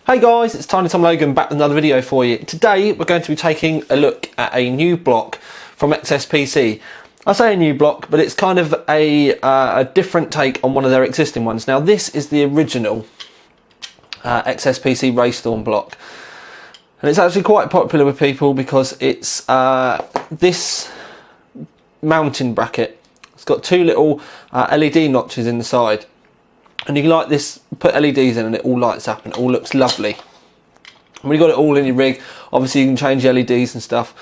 Hey guys, it's Tiny Tom Logan back with another video for you. Today we're going to be taking a look at a new block from XSPC. I say a new block, but it's kind of a different take on one of their existing ones. Now this is the original XSPC Raystorm block. And it's actually quite popular with people because it's this mounting bracket. It's got two little LED notches in the side. And you can like this, put LEDs in and it all lights up and it all looks lovely. And when you've got it all in your rig, obviously you can change the LEDs and stuff.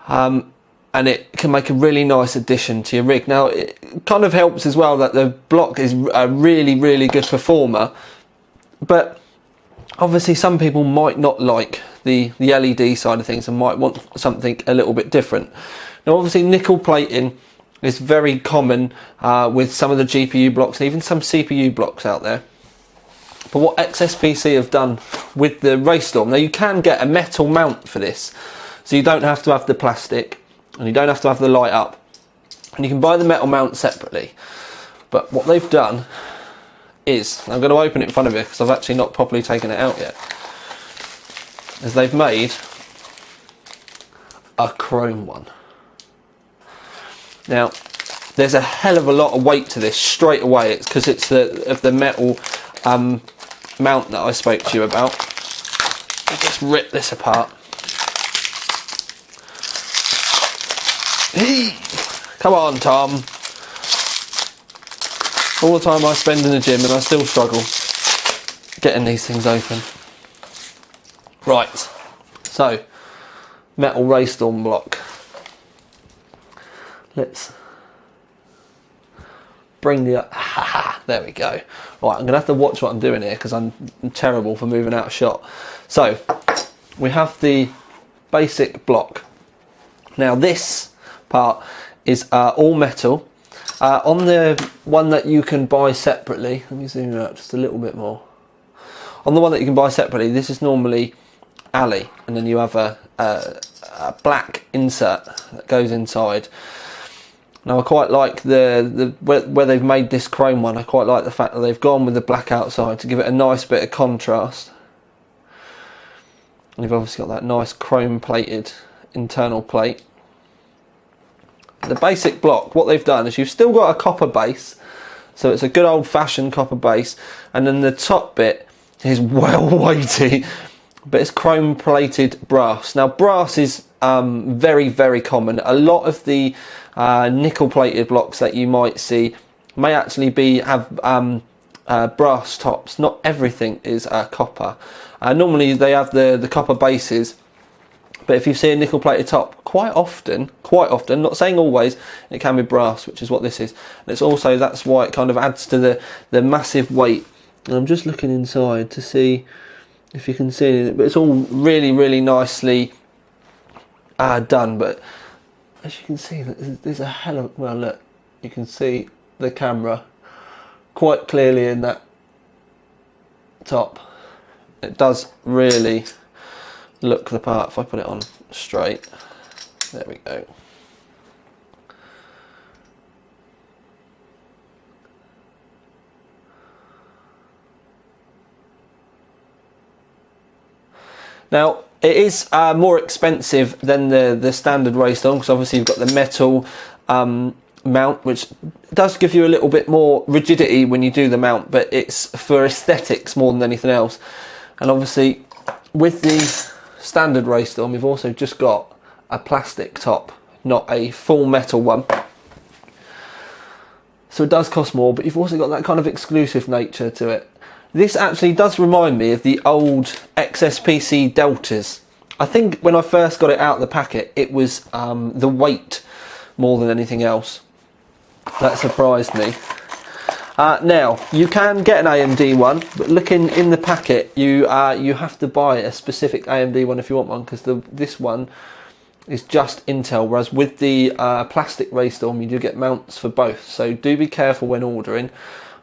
And it can make a really nice addition to your rig. Now it kind of helps as well that the block is a really good performer. But obviously some people might not like the LED side of things and might want something a little bit different. Now obviously nickel plating is very common with some of the GPU blocks and even some CPU blocks out there. But what XSPC have done with the Raystorm, now you can get a metal mount for this, so you don't have to have the plastic and you don't have to have the light up, and you can buy the metal mount separately. But what they've done is, I'm going to open it in front of you because I've actually not properly taken it out yet, is they've made a chrome one. Now, there's a hell of a lot of weight to this straight away. It's because it's the metal mount that I spoke to you about. I'll just rip this apart. Come on, Tom. All the time I spend in the gym and I still struggle getting these things open. Right, so metal Raystorm block. Let's bring the there we go. Right, I'm gonna have to watch what I'm doing here because I'm terrible for moving out of shot. So we have the basic block. Now this part is all metal. On the one that you can buy separately, let me zoom out just a little bit more. On the one that you can buy separately, this is normally alley, and then you have a black insert that goes inside. Now I quite like where they've made this chrome one. I quite like the fact that they've gone with the black outside to give it a nice bit of contrast. And you've obviously got that nice chrome plated internal plate. The basic block, what they've done is you've still got a copper base, so it's a good old-fashioned copper base, and then the top bit is well weighty, but it's chrome plated brass. Now brass is very common. A lot of the nickel plated blocks that you might see may actually have brass tops. Not everything is copper. Normally they have the copper bases, but if you see a nickel plated top, quite often, not saying always, it can be brass, which is what this is. And it's also, that's why it kind of adds to the massive weight. And I'm just looking inside to see if you can see it, but it's all really nicely done. But as you can see, there's a hell of, well look, you can see the camera quite clearly in that top. It does really look the part. If I put it on straight, there we go. Now it is more expensive than the standard Raystorm because obviously you've got the metal mount, which does give you a little bit more rigidity when you do the mount, but it's for aesthetics more than anything else. And obviously with the standard Raystorm you've also just got a plastic top, not a full metal one. So it does cost more, but you've also got that kind of exclusive nature to it. This actually does remind me of the old XSPC Deltas. I think when I first got it out of the packet, it was the weight more than anything else that surprised me. Now, you can get an AMD one, but looking in the packet, you have to buy a specific AMD one if you want one, because this one is just Intel, whereas with the plastic Raystorm, you do get mounts for both. So do be careful when ordering,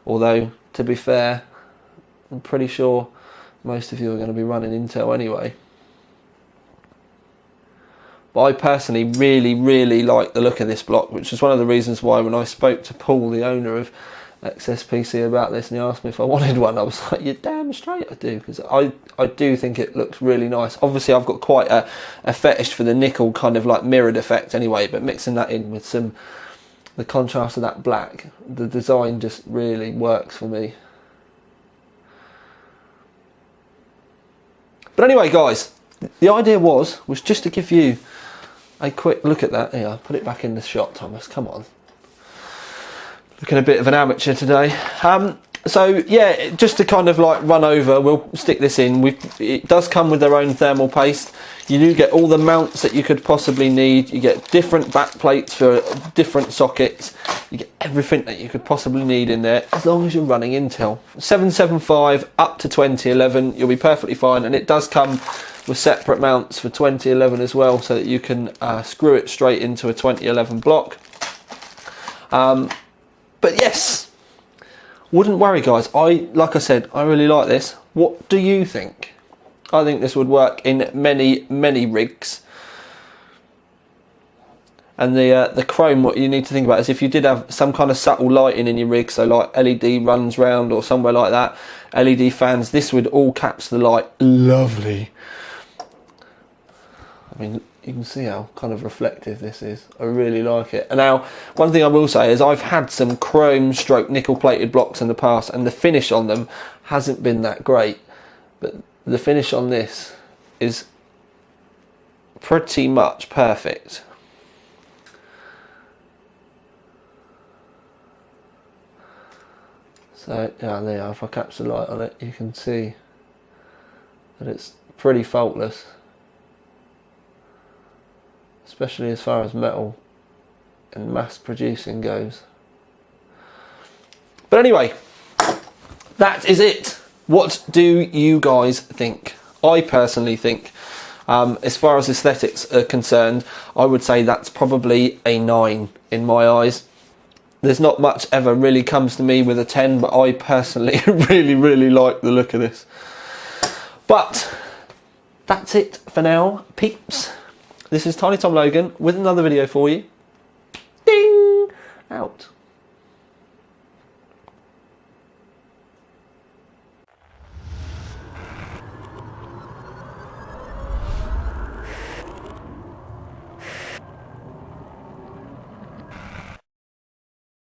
although, to be fair, I'm pretty sure most of you are going to be running Intel anyway. But I personally really like the look of this block, which is one of the reasons why when I spoke to Paul, the owner of XSPC about this and he asked me if I wanted one. I was like, you're damn straight I do, because I do think it looks really nice. Obviously I've got quite a fetish for the nickel kind of like mirrored effect anyway, but mixing that in with the contrast of that black, the design just really works for me. But anyway guys, the idea was just to give you a quick look at that. Here, I'll put it back in the shot, Thomas, come on. Looking a bit of an amateur today. So yeah, just to kind of like run over, we'll stick this in. It does come with their own thermal paste. You do get all the mounts that you could possibly need. You get different back plates for different sockets. You get everything that you could possibly need in there, as long as you're running Intel. 775 up to 2011, you'll be perfectly fine. And it does come with separate mounts for 2011 as well, so that you can screw it straight into a 2011 block. But yes, wouldn't worry guys, like I said, I really like this. What do you think? I think this would work in many rigs. And the chrome, what you need to think about is if you did have some kind of subtle lighting in your rig, so like LED runs round or somewhere like that, LED fans, this would all catch the light lovely. I mean, you can see how kind of reflective this is. I really like it. And now, one thing I will say is I've had some chrome stroke nickel plated blocks in the past and the finish on them hasn't been that great. But the finish on this is pretty much perfect. So, yeah, there, if I catch the light on it, you can see that it's pretty faultless. Especially as far as metal and mass producing goes. But anyway, that is it. What do you guys think? I personally think, as far as aesthetics are concerned, I would say that's probably a 9 in my eyes. There's not much ever really comes to me with a 10, but I personally really like the look of this. But that's it for now, peeps. This is Tiny Tom Logan with another video for you. Ding! Out.